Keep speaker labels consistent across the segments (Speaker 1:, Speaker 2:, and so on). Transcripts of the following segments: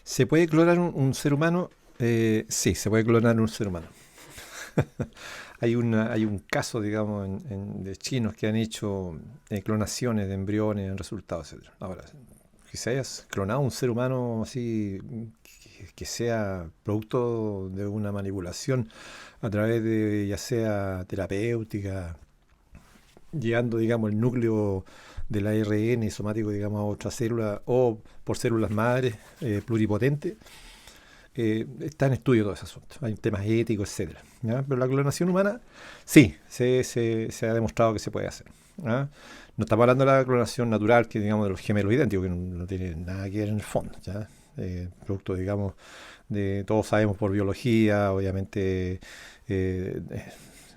Speaker 1: ¿Se puede clonar un ser humano? Sí, se puede clonar un ser humano. Hay un caso, digamos, de chinos que han hecho clonaciones de embriones, en resultados, etcétera. Ahora, que se hayas clonado un ser humano así, que sea producto de una manipulación a través de, ya sea terapéutica, llegando, digamos, el núcleo del ARN somático, digamos, a otra célula o por células madres pluripotentes, está en estudio todo ese asunto. Hay temas éticos, etcétera. ¿Ya? Pero la clonación humana, sí, se ha demostrado que se puede hacer. ¿Ya? No estamos hablando de la clonación natural, que digamos de los gemelos idénticos, que no tiene nada que ver en el fondo. ¿Ya? Producto, digamos, de todos sabemos por biología, obviamente, eh,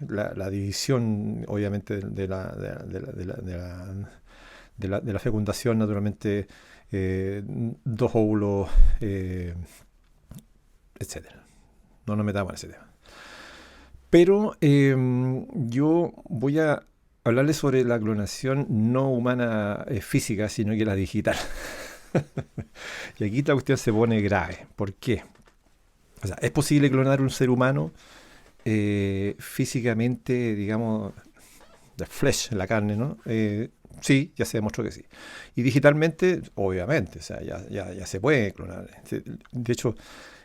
Speaker 1: la división, obviamente, de la fecundación, naturalmente, dos óvulos, eh, etcétera. No nos metamos en ese tema. Pero yo voy a hablarles sobre la clonación no humana física, sino que la digital. Y aquí la cuestión se pone grave. ¿Por qué? O sea, ¿es posible clonar un ser humano físicamente, digamos, de flesh, la carne, ¿no? Sí, ya se demostró que sí. Y digitalmente, obviamente, o sea, ya se puede clonar. De hecho,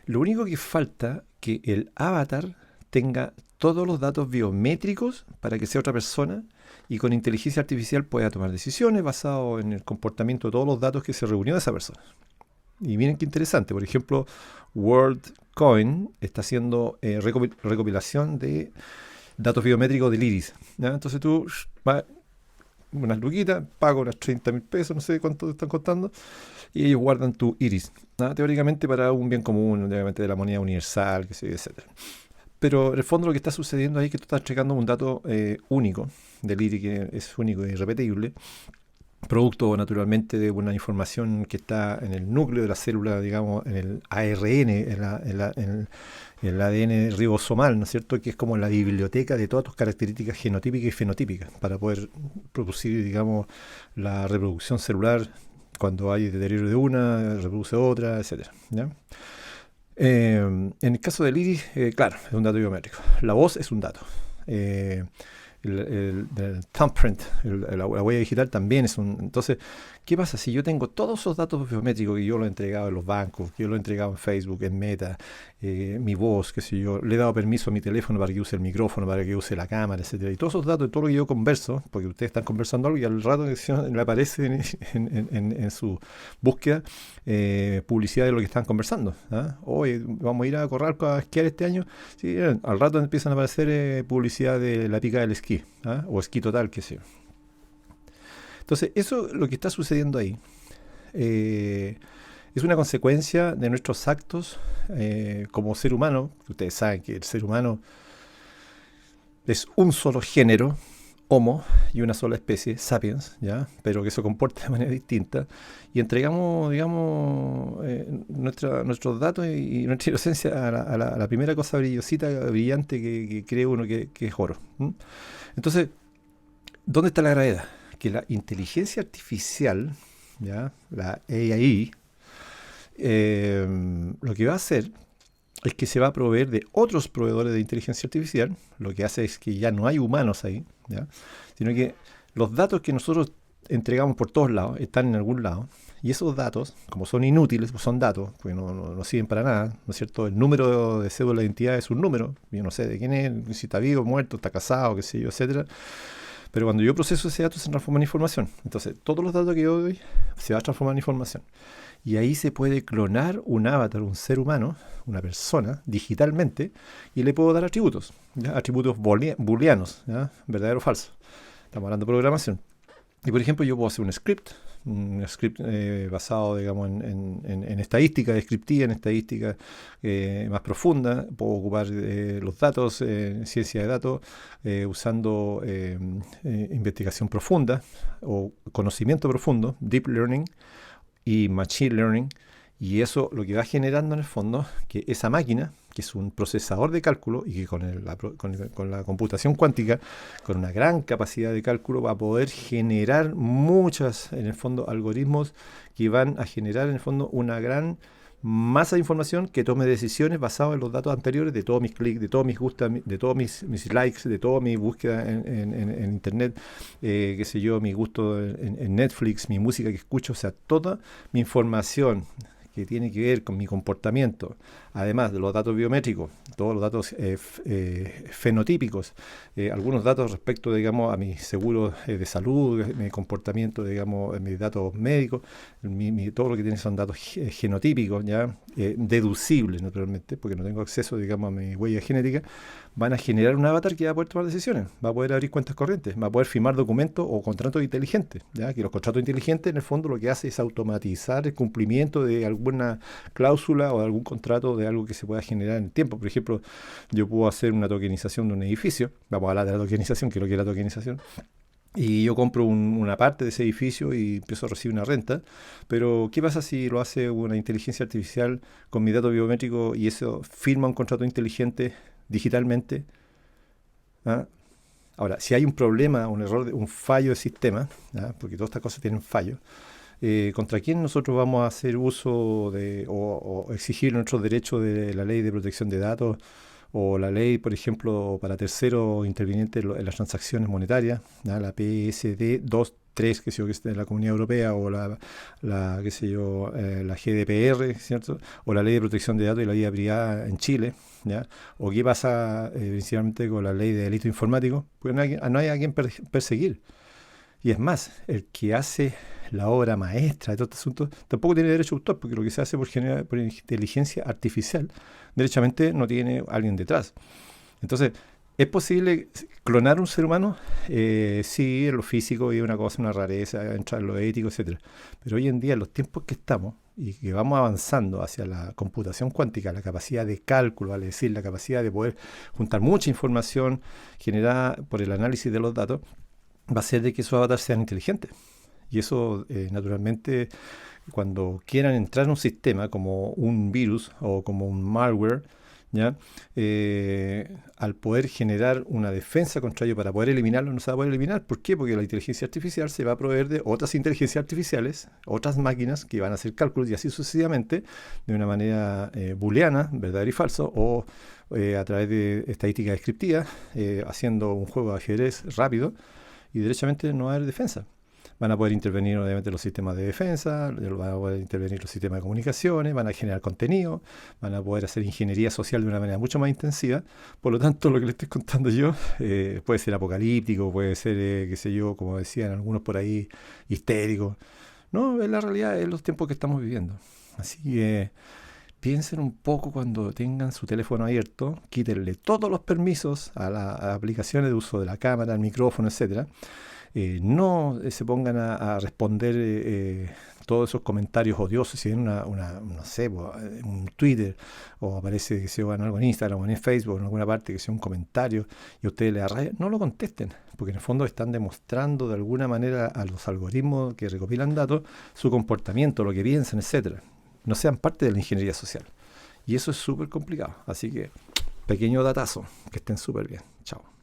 Speaker 1: lo único que falta que el avatar tenga todos los datos biométricos para que sea otra persona y con inteligencia artificial pueda tomar decisiones basado en el comportamiento de todos los datos que se reunió de esa persona. Y miren qué interesante, por ejemplo, WorldCoin está haciendo recopilación de datos biométricos del iris. ¿Ya? Entonces tú vas unas luquitas, pagas unas 30.000 pesos, no sé cuánto te están costando, y ellos guardan tu iris. ¿Ah? Teóricamente para un bien común, obviamente de la moneda universal, que sé, etcétera. Pero en el fondo lo que está sucediendo ahí es que tú estás entregando un dato único del iris, que es único e irrepetible, producto naturalmente de una información que está en el núcleo de la célula, digamos, en el ARN, en el ADN ribosomal, ¿no es cierto? Que es como la biblioteca de todas tus características genotípicas y fenotípicas para poder producir, digamos, la reproducción celular cuando hay deterioro de una, reproduce otra, etcétera. ¿Ya? En el caso del iris, claro, es un dato biométrico. La voz es un dato. Eh, el thumbprint, la huella digital también es un... Entonces, ¿qué pasa si yo tengo todos esos datos biométricos que yo lo he entregado en los bancos, que yo lo he entregado en Facebook, en Meta, mi voz, qué sé yo, le he dado permiso a mi teléfono para que use el micrófono, para que use la cámara, etcétera, y todos esos datos, todo lo que yo converso, porque ustedes están conversando algo y al rato le aparece en su búsqueda publicidad de lo que están conversando. ¿Ah? Hoy vamos a ir a Corral a esquiar este año. Sí, al rato empiezan a aparecer publicidad de la pica del esquí, ¿ah? O esquí total, qué sé yo. Entonces, eso lo que está sucediendo ahí eh, es una consecuencia de nuestros actos como ser humano. Ustedes saben que el ser humano es un solo género, Homo, y una sola especie, Sapiens, ¿ya? Pero que se comporta de manera distinta. Y entregamos, digamos, nuestros datos y nuestra inocencia a la primera cosa brillosita, brillante que cree uno que es oro. ¿M? Entonces, ¿dónde está la gravedad? Que la inteligencia artificial, ¿ya? La AI, lo que va a hacer es que se va a proveer de otros proveedores de inteligencia artificial. Lo que hace es que ya no hay humanos ahí, ¿ya? Sino que los datos que nosotros entregamos por todos lados están en algún lado. Y esos datos, como son inútiles, pues son datos, porque no sirven para nada, ¿no es cierto? El número de cédula de identidad es un número. Yo no sé de quién es, si está vivo, muerto, está casado, qué sé yo, etcétera. Pero cuando yo proceso ese dato se transforma en información. Entonces, todos los datos que yo doy se va a transformar en información. Y ahí se puede clonar un avatar, un ser humano, una persona, digitalmente, y le puedo dar atributos, ¿ya? Atributos booleanos, ¿ya? Verdadero o falso. Estamos hablando de programación. Y por ejemplo, yo puedo hacer un script basado, digamos, en estadística descriptiva, en estadística más profunda. Puedo ocupar los datos, ciencia de datos, usando investigación profunda o conocimiento profundo, deep learning y machine learning. Y eso lo que va generando en el fondo, que esa máquina, que es un procesador de cálculo y que con la computación cuántica, con una gran capacidad de cálculo, va a poder generar muchas, en el fondo, algoritmos que van a generar, en el fondo, una gran masa de información que tome decisiones basadas en los datos anteriores de todos mis clics, de todos mis gustos, de todos mis likes, de toda mi búsqueda en internet, qué sé yo, mi gusto en Netflix, mi música que escucho, o sea, toda mi información que tiene que ver con mi comportamiento, además de los datos biométricos, todos los datos fenotípicos, algunos datos respecto, digamos, a mi seguro de salud, mi comportamiento, digamos, mis datos médicos, todo lo que tiene son datos genotípicos, ya deducibles, naturalmente, porque no tengo acceso, digamos, a mi huella genética, van a generar un avatar que va a poder tomar decisiones, va a poder abrir cuentas corrientes, va a poder firmar documentos o contratos inteligentes, ya que los contratos inteligentes en el fondo lo que hace es automatizar el cumplimiento de alguna cláusula o de algún contrato de algo que se pueda generar en el tiempo. Por ejemplo, yo puedo hacer una tokenización de un edificio, vamos a hablar de la tokenización, que es lo que es la tokenización, y yo compro una parte de ese edificio y empiezo a recibir una renta, pero ¿qué pasa si lo hace una inteligencia artificial con mi dato biométrico y eso firma un contrato inteligente digitalmente? ¿Ah? Ahora, si hay un problema, un error, un fallo de sistema, ¿ah? Porque todas estas cosas tienen fallos, ¿contra quién nosotros vamos a hacer uso o exigir nuestros derechos de la ley de protección de datos o la ley, por ejemplo, para terceros intervinientes en las transacciones monetarias, ¿ya? La PSD 2.3, que sé yo, que es de la Comunidad Europea, o qué sé yo, la GDPR, ¿cierto? O la ley de protección de datos y la vida privada en Chile, ¿ya? O qué pasa principalmente con la ley de delito informático, porque no hay a quien perseguir. Y es más, el que hace la obra maestra de todo este asunto tampoco tiene derecho a autor, porque lo que se hace por inteligencia artificial, derechamente no tiene alguien detrás. Entonces, ¿es posible clonar un ser humano? Sí, en lo físico es una cosa, una rareza, entra en lo ético, etcétera. Pero hoy en día, en los tiempos que estamos y que vamos avanzando hacia la computación cuántica, la capacidad de cálculo, vale decir, la capacidad de poder juntar mucha información generada por el análisis de los datos, va a ser de que esos avatares sean inteligentes. Y eso, naturalmente, cuando quieran entrar en un sistema como un virus o como un malware, ¿ya? Al poder generar una defensa contra ello para poder eliminarlo, no se va a poder eliminar. ¿Por qué? Porque la inteligencia artificial se va a proveer de otras inteligencias artificiales, otras máquinas que van a hacer cálculos y así sucesivamente, de una manera booleana, verdadero y falso, o a través de estadística descriptiva, haciendo un juego de ajedrez rápido, y derechamente no va a haber defensa. Van a poder intervenir obviamente los sistemas de defensa, van a poder intervenir los sistemas de comunicaciones, van a generar contenido, van a poder hacer ingeniería social de una manera mucho más intensiva. Por lo tanto, lo que le estoy contando yo puede ser apocalíptico, puede ser, qué sé yo, como decían algunos por ahí, histérico. No, es la realidad, es los tiempos que estamos viviendo. Así que piensen un poco cuando tengan su teléfono abierto, quítenle todos los permisos a las aplicaciones de uso de la cámara, el micrófono, etcétera. No se pongan a responder todos esos comentarios odiosos. Si ven no sé, un Twitter o aparece que se hagan algo en Instagram o en Facebook o en alguna parte que sea un comentario y a ustedes les da rabia, no lo contesten, porque en el fondo están demostrando de alguna manera a los algoritmos que recopilan datos su comportamiento, lo que piensan, etcétera. No sean parte de la ingeniería social. Y eso es súper complicado. Así que, pequeño datazo, que estén súper bien. Chao.